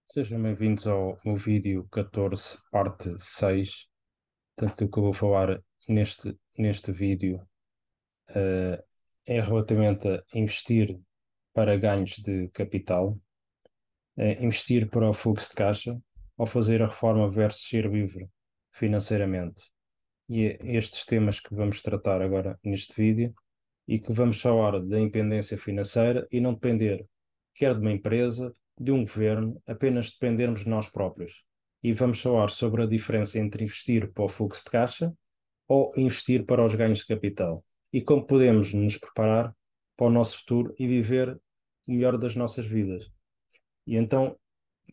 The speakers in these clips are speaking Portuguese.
Sejam bem-vindos ao meu vídeo 14, parte 6. Portanto, o que eu vou falar neste vídeo é relativamente a investir para ganhos de capital, investir para o fluxo de caixa ou fazer a reforma versus ser livre financeiramente. E é estes temas que vamos tratar agora neste vídeo e que vamos falar da independência financeira e não depender quer de uma empresa, de um governo, apenas dependermos de nós próprios. E vamos falar sobre a diferença entre investir para o fluxo de caixa ou investir para os ganhos de capital e como podemos nos preparar para o nosso futuro e viver o melhor das nossas vidas. E então,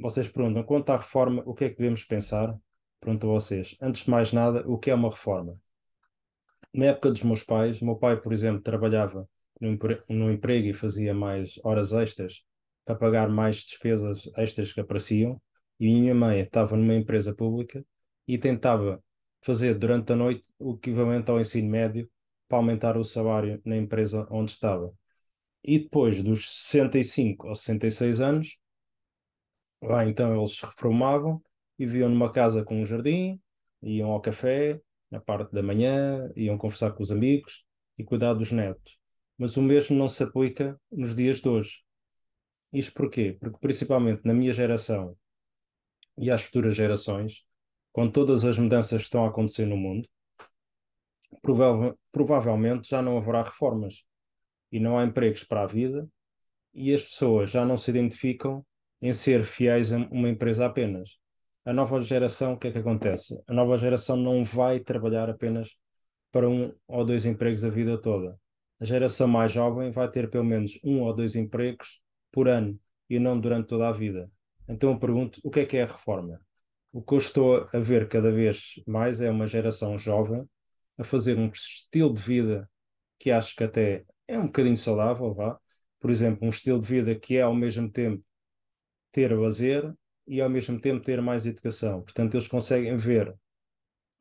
vocês perguntam, quanto à reforma, o que é que devemos pensar? Pergunto a vocês. Antes de mais nada, o que é uma reforma? Na época dos meus pais, o meu pai, por exemplo, trabalhava num emprego e fazia mais horas extras para pagar mais despesas extras que apareciam, e a minha mãe estava numa empresa pública e tentava fazer durante a noite o equivalente ao ensino médio para aumentar o salário na empresa onde estava. E depois dos 65 ou 66 anos, lá então eles se reformavam e viviam numa casa com um jardim, iam ao café na parte da manhã, iam conversar com os amigos e cuidar dos netos. Mas o mesmo não se aplica nos dias de hoje. Isto porquê? Porque principalmente na minha geração e às futuras gerações, com todas as mudanças que estão a acontecer no mundo, provavelmente já não haverá reformas e não há empregos para a vida e as pessoas já não se identificam em ser fiéis a uma empresa apenas. A nova geração, o que é que acontece? A nova geração não vai trabalhar apenas para um ou dois empregos a vida toda. A geração mais jovem vai ter pelo menos um ou dois empregos por ano e não durante toda a vida. Então eu pergunto, o que é a reforma? O que eu estou a ver cada vez mais é uma geração jovem a fazer um estilo de vida que acho que até é um bocadinho saudável, vá. Por exemplo, um estilo de vida que é ao mesmo tempo ter lazer e ao mesmo tempo ter mais educação. Portanto, eles conseguem ver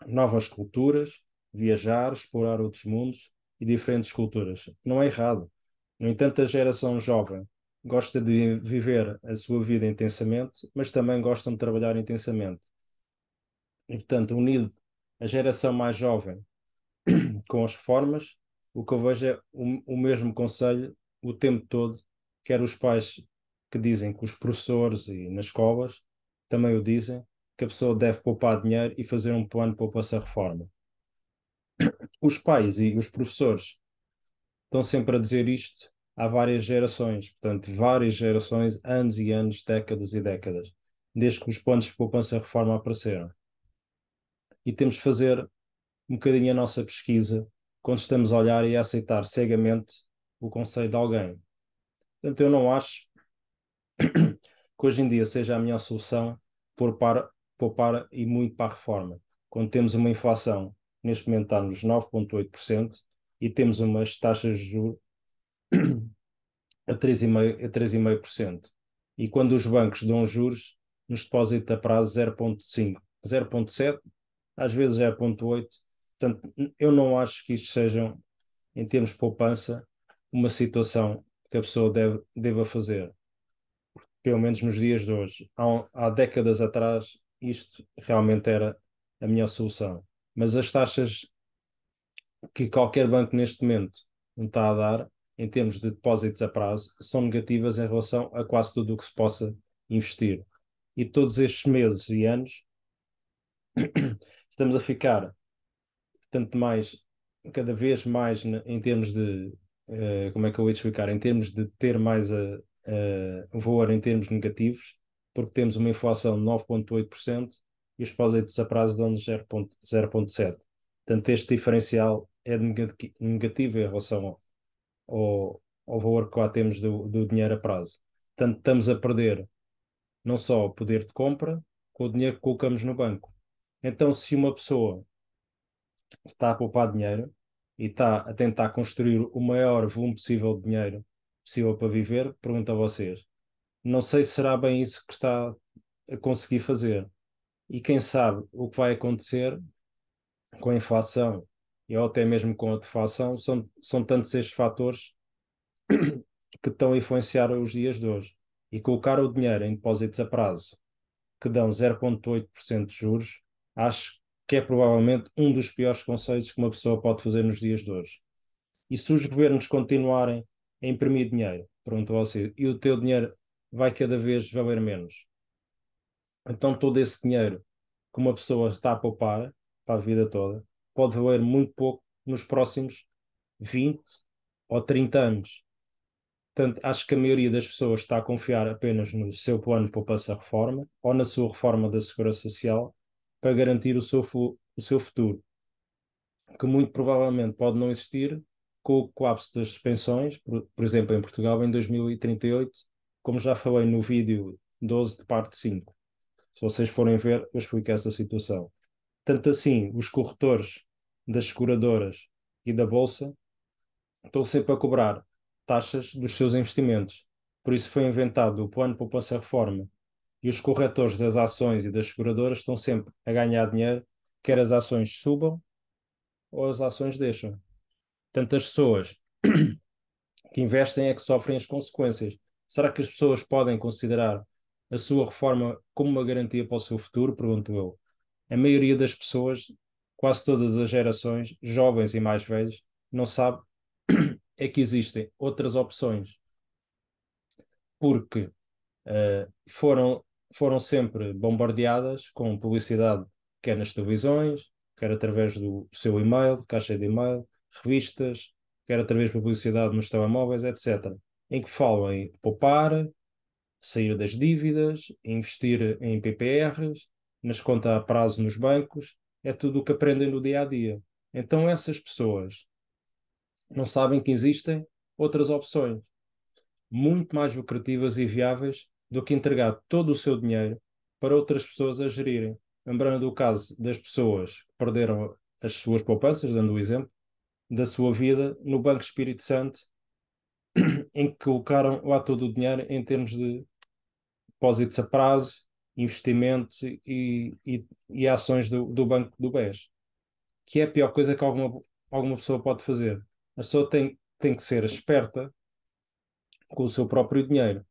novas culturas, viajar, explorar outros mundos e diferentes culturas. Não é errado. No entanto, a geração jovem gosta de viver a sua vida intensamente, mas também gostam de trabalhar intensamente. E, portanto, unido a geração mais jovem com as reformas, o que eu vejo é o mesmo conselho o tempo todo, quer os pais que dizem que os professores e nas escolas também o dizem, que a pessoa deve poupar dinheiro e fazer um plano de poupança-reforma. Os pais e os professores estão sempre a dizer isto há várias gerações, portanto, várias gerações, anos e anos, décadas e décadas, desde que os planos de poupança-reforma apareceram. E temos de fazer um bocadinho a nossa pesquisa quando estamos a olhar e a aceitar cegamente o conselho de alguém. Portanto, eu não acho que hoje em dia seja a melhor solução poupar e muito para a reforma. Quando temos uma inflação, neste momento está nos 9,8% e temos umas taxas de juros a 3,5%. E quando os bancos dão juros nos depósitos a prazo 0,5, 0,7, às vezes 0,8. Portanto, eu não acho que isto seja, em termos de poupança, uma situação que a pessoa deva fazer, pelo menos nos dias de hoje. Há décadas atrás, isto realmente era a melhor solução. Mas as taxas que qualquer banco neste momento não está a dar, em termos de depósitos a prazo, são negativas em relação a quase tudo o que se possa investir. E todos estes meses e anos estamos a ficar tanto mais, cada vez mais em termos de, como é que eu ia te explicar, em termos de ter mais um valor em termos negativos, porque temos uma inflação de 9,8% e os depósitos a prazo dão-nos 0,7. Portanto, este diferencial é negativo em relação ao valor que lá temos do dinheiro a prazo. Portanto, estamos a perder não só o poder de compra, com o dinheiro que colocamos no banco. Então, se uma pessoa está a poupar dinheiro e está a tentar construir o maior volume possível de dinheiro possível para viver, pergunto a vocês. Não sei se será bem isso que está a conseguir fazer. E quem sabe o que vai acontecer com a inflação e ou até mesmo com a deflação são tantos estes fatores que estão a influenciar os dias de hoje. E colocar o dinheiro em depósitos a prazo que dão 0,8% de juros, acho que é provavelmente um dos piores conselhos que uma pessoa pode fazer nos dias de hoje. E se os governos continuarem a imprimir dinheiro, pergunto a você, e o teu dinheiro vai cada vez valer menos, então todo esse dinheiro que uma pessoa está a poupar para a vida toda pode valer muito pouco nos próximos 20 ou 30 anos. Portanto, acho que a maioria das pessoas está a confiar apenas no seu plano de poupança-reforma ou na sua reforma da Segurança Social para garantir o seu futuro, que muito provavelmente pode não existir com o colapso das pensões, por exemplo, em Portugal, em 2038, como já falei no vídeo 12 de parte 5. Se vocês forem ver, eu explico essa situação. Tanto assim, os corretores das seguradoras e da Bolsa estão sempre a cobrar taxas dos seus investimentos. Por isso foi inventado o plano de poupança-reforma. E os corretores das ações e das seguradoras estão sempre a ganhar dinheiro, quer as ações subam ou as ações deixam. Tantas pessoas que investem é que sofrem as consequências. Será que as pessoas podem considerar a sua reforma como uma garantia para o seu futuro? Pergunto eu. A maioria das pessoas, quase todas as gerações, jovens e mais velhos, não sabe é que existem outras opções, porque foram sempre bombardeadas com publicidade, quer nas televisões, quer através do seu e-mail, caixa de e-mail, revistas, quer através de publicidade nos telemóveis, etc., em que falam em poupar, sair das dívidas, investir em PPRs, nas contas a prazo nos bancos, é tudo o que aprendem no dia a dia. Então essas pessoas não sabem que existem outras opções muito mais lucrativas e viáveis do que entregar todo o seu dinheiro para outras pessoas a gerirem. Lembrando do caso das pessoas que perderam as suas poupanças, dando o exemplo, da sua vida no Banco Espírito Santo, em que colocaram lá todo o dinheiro em termos de depósitos a prazo, investimentos e ações do Banco do BES, que é a pior coisa que alguma pessoa pode fazer. A pessoa tem que ser esperta com o seu próprio dinheiro.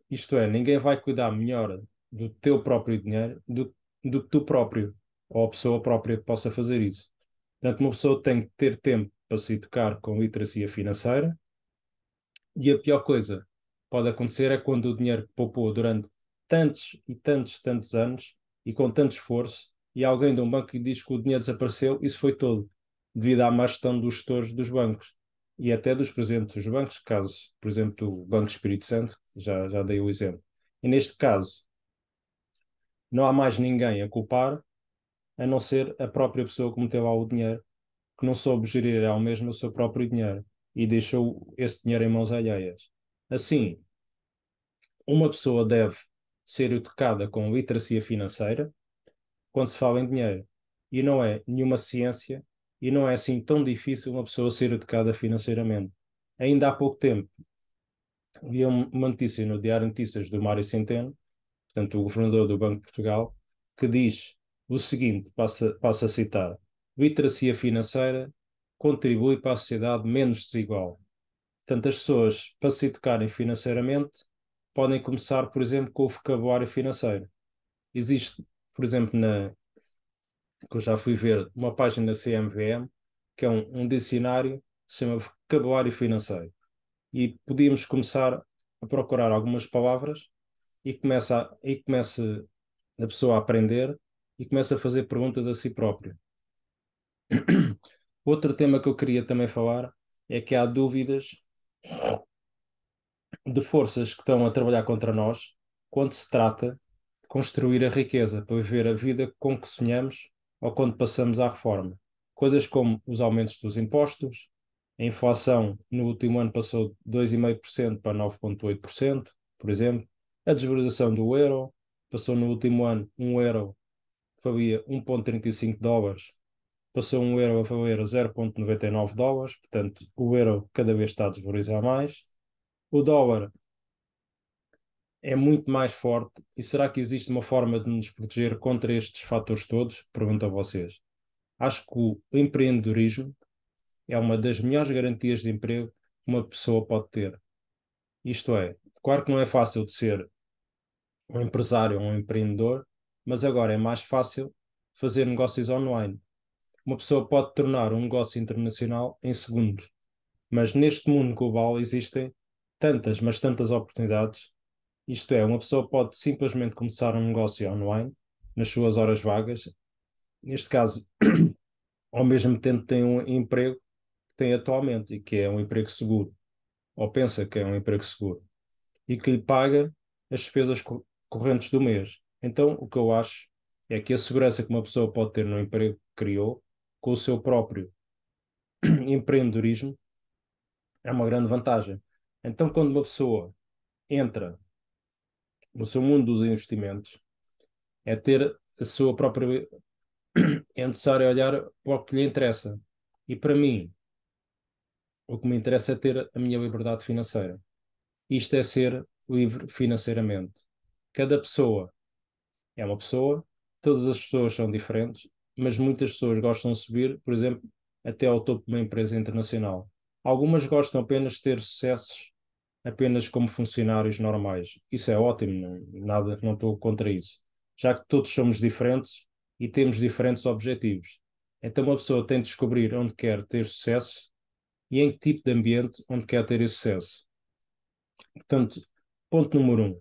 Isto é, ninguém vai cuidar melhor do teu próprio dinheiro do que tu próprio, ou a pessoa própria que possa fazer isso. Portanto, uma pessoa tem que ter tempo para se educar com literacia financeira, e a pior coisa que pode acontecer é quando o dinheiro que poupou durante tantos e tantos, tantos anos e com tanto esforço, e alguém de um banco lhe diz que o dinheiro desapareceu, isso foi todo, devido à má gestão dos gestores dos bancos e até dos presidentes dos bancos, caso, por exemplo, do Banco Espírito Santo, já dei o exemplo. E neste caso, não há mais ninguém a culpar, a não ser a própria pessoa que meteu lá o dinheiro, que não soube gerir ao mesmo o seu próprio dinheiro e deixou esse dinheiro em mãos alheias. Assim, uma pessoa deve ser educada com literacia financeira quando se fala em dinheiro. E não é nenhuma ciência e não é assim tão difícil uma pessoa ser educada financeiramente. Ainda há pouco tempo, vi uma notícia no Diário de Notícias do Mário Centeno, portanto, o governador do Banco de Portugal, que diz o seguinte, passo a citar: literacia financeira contribui para a sociedade menos desigual. Portanto, as pessoas, para se educarem financeiramente, podem começar, por exemplo, com o vocabulário financeiro. Existe, por exemplo, que eu já fui ver, uma página da CMVM, que é um dicionário que se chama Vocabulário Financeiro. E podíamos começar a procurar algumas palavras e começa a pessoa a aprender e começa a fazer perguntas a si próprio. Outro tema que eu queria também falar é que há dúvidas de forças que estão a trabalhar contra nós quando se trata de construir a riqueza para viver a vida com que sonhamos ou quando passamos à reforma. Coisas como os aumentos dos impostos, a inflação no último ano passou de 2,5% para 9,8%, por exemplo, a desvalorização do euro, passou no último ano um euro que valia 1,35 dólares, passou um euro a valer 0,99 dólares, portanto o euro cada vez está a desvalorizar mais. O dólar é muito mais forte. E será que existe uma forma de nos proteger contra estes fatores todos? Pergunto a vocês. Acho que o empreendedorismo é uma das melhores garantias de emprego que uma pessoa pode ter. Isto é, claro que não é fácil de ser um empresário ou um empreendedor, mas agora é mais fácil fazer negócios online. Uma pessoa pode tornar um negócio internacional em segundos, mas neste mundo global existem tantas, mas tantas oportunidades. Isto é, uma pessoa pode simplesmente começar um negócio online nas suas horas vagas, neste caso, ao mesmo tempo tem um emprego que tem atualmente e que é um emprego seguro, ou pensa que é um emprego seguro, e que lhe paga as despesas correntes do mês. Então, o que eu acho é que a segurança que uma pessoa pode ter no emprego que criou, com o seu próprio empreendedorismo, é uma grande vantagem. Então, quando uma pessoa entra no seu mundo dos investimentos, é ter a sua própria. É necessário olhar para o que lhe interessa. E para mim, o que me interessa é ter a minha liberdade financeira. Isto é ser livre financeiramente. Cada pessoa é uma pessoa, todas as pessoas são diferentes, mas muitas pessoas gostam de subir, por exemplo, até ao topo de uma empresa internacional. Algumas gostam apenas de ter sucessos apenas como funcionários normais. Isso é ótimo, nada, não estou contra isso. Já que todos somos diferentes e temos diferentes objetivos. Então uma pessoa tem de descobrir onde quer ter sucesso e em que tipo de ambiente onde quer ter esse sucesso. Portanto, ponto número um,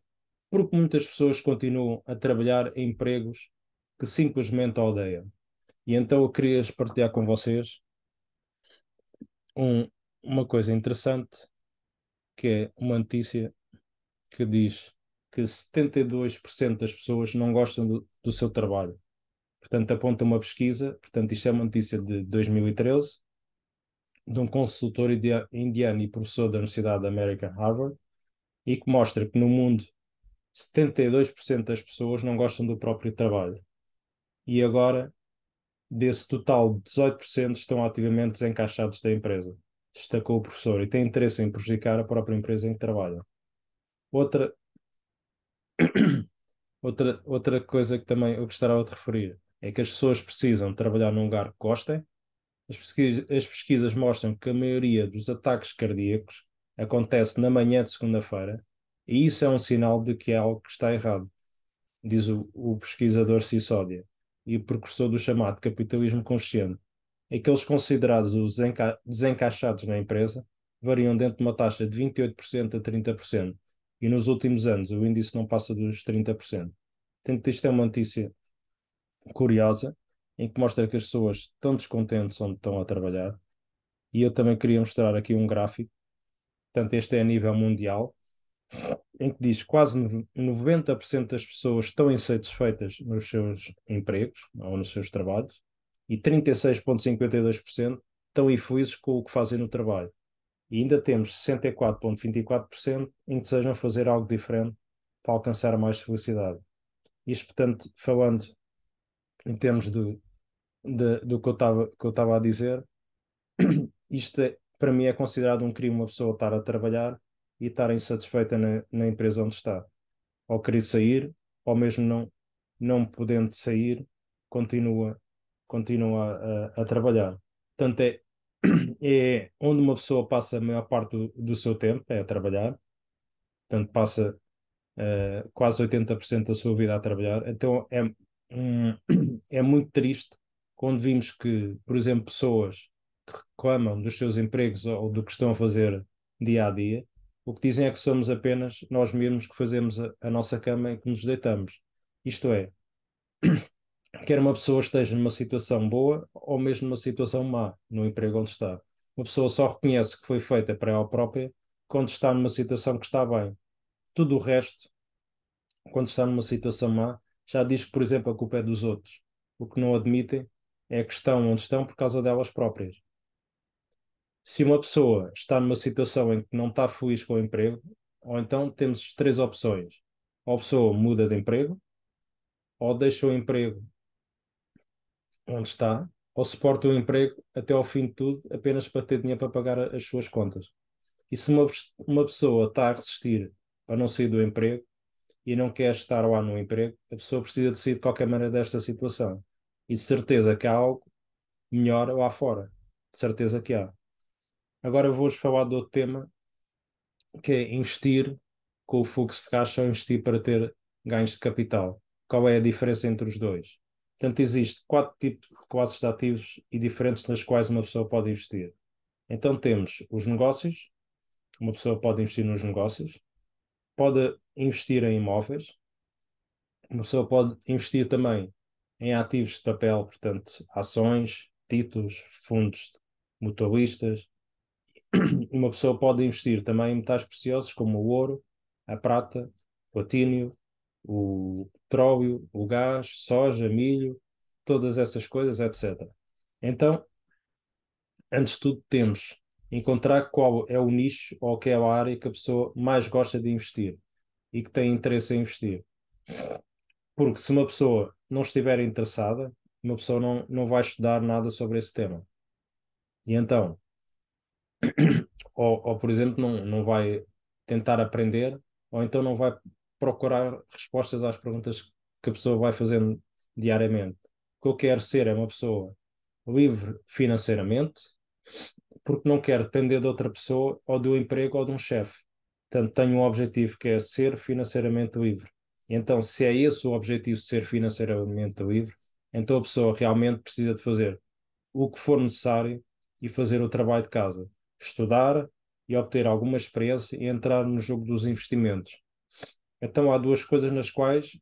porque muitas pessoas continuam a trabalhar em empregos que simplesmente odeiam. E então eu queria partilhar com vocês um- uma coisa interessante, que é uma notícia que diz que 72% das pessoas não gostam do seu trabalho. Portanto, aponta uma pesquisa, portanto, isto é uma notícia de 2013, de um consultor indiano e professor da Universidade da América, Harvard, e que mostra que no mundo 72% das pessoas não gostam do próprio trabalho. E agora, desse total, 18% estão ativamente desencaixados da empresa, destacou o professor, e têm interesse em prejudicar a própria empresa em que trabalham. Outra, outra coisa que também eu gostaria de referir é que as pessoas precisam trabalhar num lugar que gostem. As pesquisas mostram que a maioria dos ataques cardíacos acontece na manhã de segunda-feira, e isso é um sinal de que é algo que está errado, diz o pesquisador Sisódia, e o precursor do chamado capitalismo consciente. Aqueles considerados os desencaixados na empresa variam dentro de uma taxa de 28% a 30%, e nos últimos anos o índice não passa dos 30%. Portanto, isto é uma notícia curiosa, em que mostra que as pessoas estão descontentes onde estão a trabalhar, e eu também queria mostrar aqui um gráfico, portanto, este é a nível mundial, em que diz que quase 90% das pessoas estão insatisfeitas nos seus empregos ou nos seus trabalhos, e 36,52% estão infelizes com o que fazem no trabalho. E ainda temos 64,24% em que desejam fazer algo diferente para alcançar mais felicidade. Isto, portanto, falando em termos do que eu estava a dizer, isto para mim é considerado um crime uma pessoa estar a trabalhar e estar insatisfeita na empresa onde está. Ou querer sair, ou mesmo não podendo sair, continua, continua a trabalhar. Portanto, é onde uma pessoa passa a maior parte do seu tempo, é a trabalhar. Portanto, passa quase 80% da sua vida a trabalhar. Então um, é muito triste quando vimos que, por exemplo, pessoas que reclamam dos seus empregos ou do que estão a fazer dia a dia, o que dizem é que somos apenas nós mesmos que fazemos a nossa cama e que nos deitamos. Isto é, quer uma pessoa esteja numa situação boa ou mesmo numa situação má no emprego onde está. Uma pessoa só reconhece que foi feita para ela própria quando está numa situação que está bem. Tudo o resto, quando está numa situação má, já diz que, por exemplo, a culpa é dos outros. O que não admitem é que estão onde estão por causa delas próprias. Se uma pessoa está numa situação em que não está feliz com o emprego, ou então temos três opções. Ou a pessoa muda de emprego, ou deixa o emprego onde está, ou suporta o emprego até ao fim de tudo apenas para ter dinheiro para pagar as suas contas. E se uma pessoa está a resistir para não sair do emprego e não quer estar lá no emprego, a pessoa precisa de sair de qualquer maneira desta situação. E de certeza que há algo melhor lá fora. De certeza que há. Agora eu vou-vos falar de outro tema, que é investir com o fluxo de caixa ou investir para ter ganhos de capital. Qual é a diferença entre os dois? Portanto, existe 4 tipos de classes de ativos e diferentes nas quais uma pessoa pode investir. Então temos os negócios, uma pessoa pode investir nos negócios, pode investir em imóveis, uma pessoa pode investir também em ativos de papel, portanto, ações, títulos, fundos mutualistas. Uma pessoa pode investir também em metais preciosos como o ouro, a prata, o platínio, o petróleo, o gás, soja, milho, todas essas coisas, etc. Então, antes de tudo, temos encontrar qual é o nicho ou aquela área que a pessoa mais gosta de investir e que tem interesse em investir. Porque se uma pessoa não estiver interessada, uma pessoa não vai estudar nada sobre esse tema. E então, ou por exemplo, não vai tentar aprender, ou então não vai procurar respostas às perguntas que a pessoa vai fazendo diariamente. O que eu quero ser é uma pessoa livre financeiramente, porque não quero depender de outra pessoa, ou do emprego, ou de um chefe. Portanto, tenho um objetivo que é ser financeiramente livre. E então, se é esse o objetivo, ser financeiramente livre, então a pessoa realmente precisa de fazer o que for necessário e fazer o trabalho de casa. Estudar e obter alguma experiência e entrar no jogo dos investimentos. Então, há duas coisas nas quais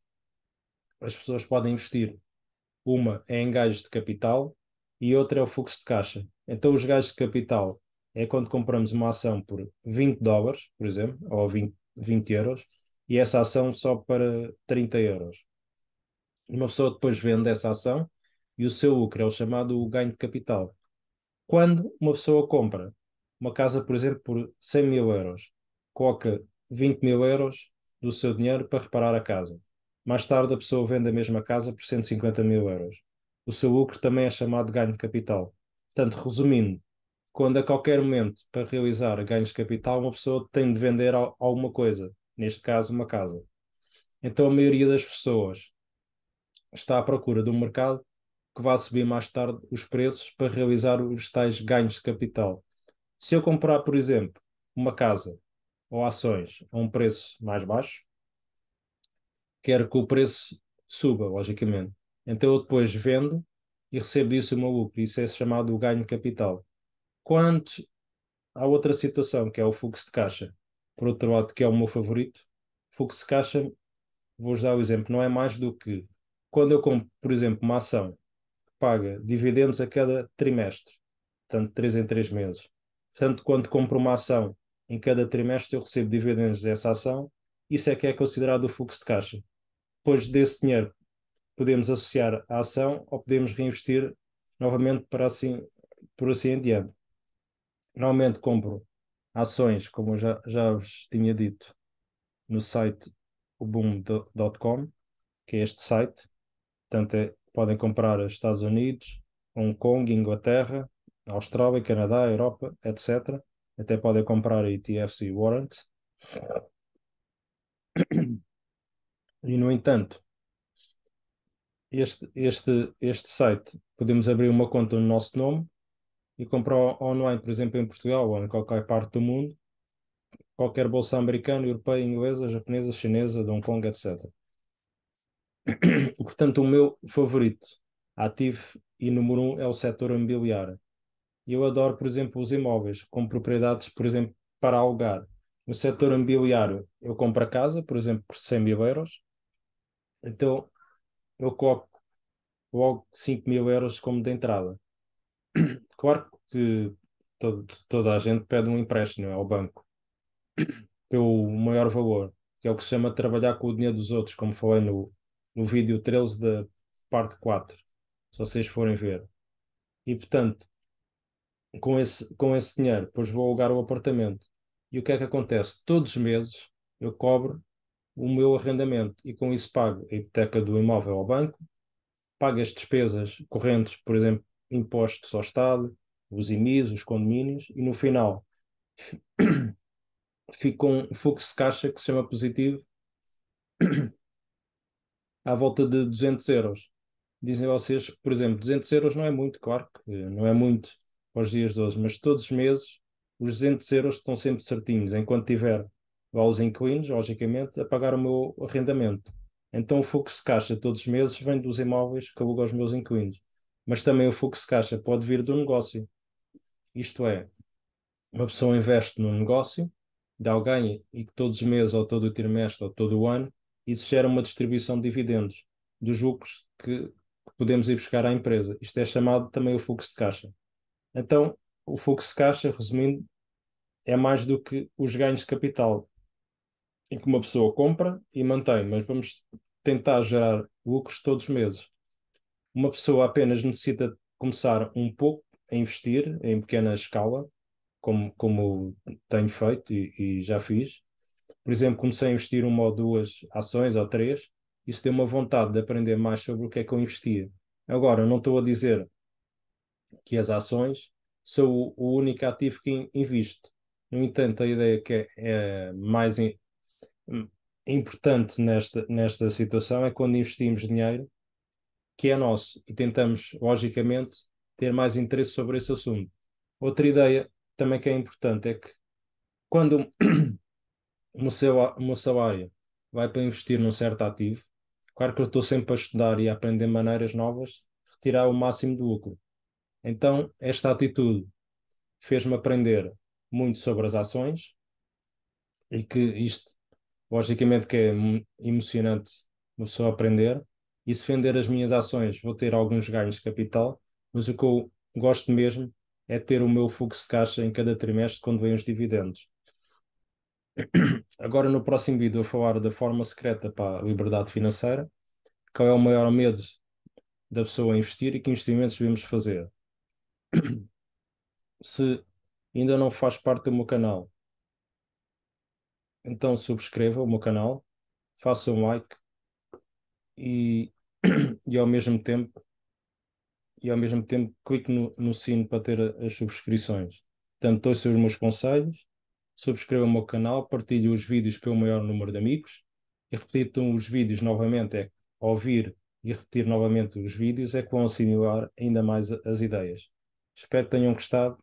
as pessoas podem investir. Uma é em ganhos de capital e outra é o fluxo de caixa. Então, os ganhos de capital é quando compramos uma ação por US$ 20, por exemplo, ou 20 euros, e essa ação só para 30 euros. E uma pessoa depois vende essa ação e o seu lucro é o chamado ganho de capital. Quando uma pessoa compra uma casa, por exemplo, por 100 mil euros, coloca 20 mil euros do seu dinheiro para reparar a casa. Mais tarde, a pessoa vende a mesma casa por 150 mil euros. O seu lucro também é chamado de ganho de capital. Portanto, resumindo, quando a qualquer momento, para realizar ganhos de capital, uma pessoa tem de vender alguma coisa, neste caso, uma casa. Então, a maioria das pessoas está à procura de um mercado que vá subir mais tarde os preços para realizar os tais ganhos de capital. Se eu comprar, por exemplo, uma casa ou ações a um preço mais baixo, quero que o preço suba, logicamente. Então eu depois vendo e recebo disso o meu lucro. Isso é chamado o ganho de capital. Quanto à outra situação, que é o fluxo de caixa, por outro lado, que é o meu favorito, fluxo de caixa, vou-vos dar o exemplo, não é mais do que quando eu compro, por exemplo, uma ação que paga dividendos a cada trimestre, portanto, 3 em 3 meses. Portanto, quando compro uma ação em cada trimestre, eu recebo dividendos dessa ação. Isso é que é considerado o fluxo de caixa. Depois desse dinheiro, podemos associar à ação ou podemos reinvestir novamente para assim, por assim em diante. Normalmente compro ações, como eu já vos tinha dito, no site oboom.com, que é este site. Portanto, podem comprar os Estados Unidos, Hong Kong, Inglaterra, Austrália, Canadá, Europa, etc. Até podem comprar ETFs e warrants. E, no entanto, este site, podemos abrir uma conta no nosso nome e comprar online, por exemplo, em Portugal ou em qualquer parte do mundo, qualquer bolsa americana, europeia, inglesa, japonesa, chinesa, de Hong Kong, etc. Portanto, o meu favorito ativo e número um é o setor imobiliário. E eu adoro, por exemplo, os imóveis, com propriedades, por exemplo, para alugar. No setor imobiliário, eu compro a casa, por exemplo, por 100 mil euros, então eu coloco logo 5 mil euros como de entrada. Claro que toda a gente pede um empréstimo ao banco, pelo maior valor, que é o que se chama trabalhar com o dinheiro dos outros, como falei no vídeo 13 da parte 4, se vocês forem ver. E, portanto, com esse dinheiro, depois vou alugar o apartamento. E o que é que acontece? Todos os meses eu cobro o meu arrendamento e com isso pago a hipoteca do imóvel ao banco, pago as despesas correntes, por exemplo, impostos ao Estado, os IMIs, os condomínios, e no final fico com um fluxo de caixa que se chama positivo à volta de 200 euros. Dizem vocês, por exemplo, 200 euros não é muito, claro que não é muito aos dias de hoje, mas todos os meses os 200 euros estão sempre certinhos, enquanto tiver lá os inquilinos, logicamente, a pagar o meu arrendamento. Então o fluxo de caixa todos os meses vem dos imóveis que alugo aos meus inquilinos. Mas também o fluxo de caixa pode vir do negócio. Isto é, uma pessoa investe num negócio de alguém e que todos os meses, ou todo o trimestre, ou todo o ano, isso gera uma distribuição de dividendos dos lucros que podemos ir buscar à empresa. Isto é chamado também o fluxo de caixa. Então, o fluxo de caixa, resumindo, é mais do que os ganhos de capital, em que uma pessoa compra e mantém, mas vamos tentar gerar lucros todos os meses. Uma pessoa apenas necessita começar um pouco a investir em pequena escala, como tenho feito e já fiz. Por exemplo, comecei a investir uma ou duas ações ou três, isso deu uma vontade de aprender mais sobre o que é que eu investia. Agora, não estou a dizer que as ações são o único ativo que invisto. No entanto, a ideia que é mais importante nesta situação é quando investimos dinheiro que é nosso e tentamos, logicamente, ter mais interesse sobre esse assunto. Outra ideia também que é importante é que quando o meu salário vai para investir num certo ativo, claro que eu estou sempre a estudar e a aprender maneiras novas de retirar o máximo do lucro. Então, esta atitude fez-me aprender muito sobre as ações e que isto, logicamente, que é emocionante uma pessoa aprender. E se vender as minhas ações, vou ter alguns ganhos de capital, mas o que eu gosto mesmo é ter o meu fluxo de caixa em cada trimestre quando vêm os dividendos. Agora, no próximo vídeo, eu vou falar da forma secreta para a liberdade financeira, qual é o maior medo da pessoa investir e que investimentos devemos fazer. Se ainda não faz parte do meu canal, então subscreva o meu canal, faça um like e, e ao mesmo tempo clique no sino para ter as subscrições. Portanto, ouça os meus conselhos, subscreva o meu canal, partilhe os vídeos para o maior número de amigos e repitam os vídeos novamente, é ouvir e repetir novamente os vídeos é que vão assimilar ainda mais as ideias. Espero que tenham gostado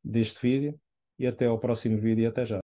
deste vídeo e até ao próximo vídeo e até já.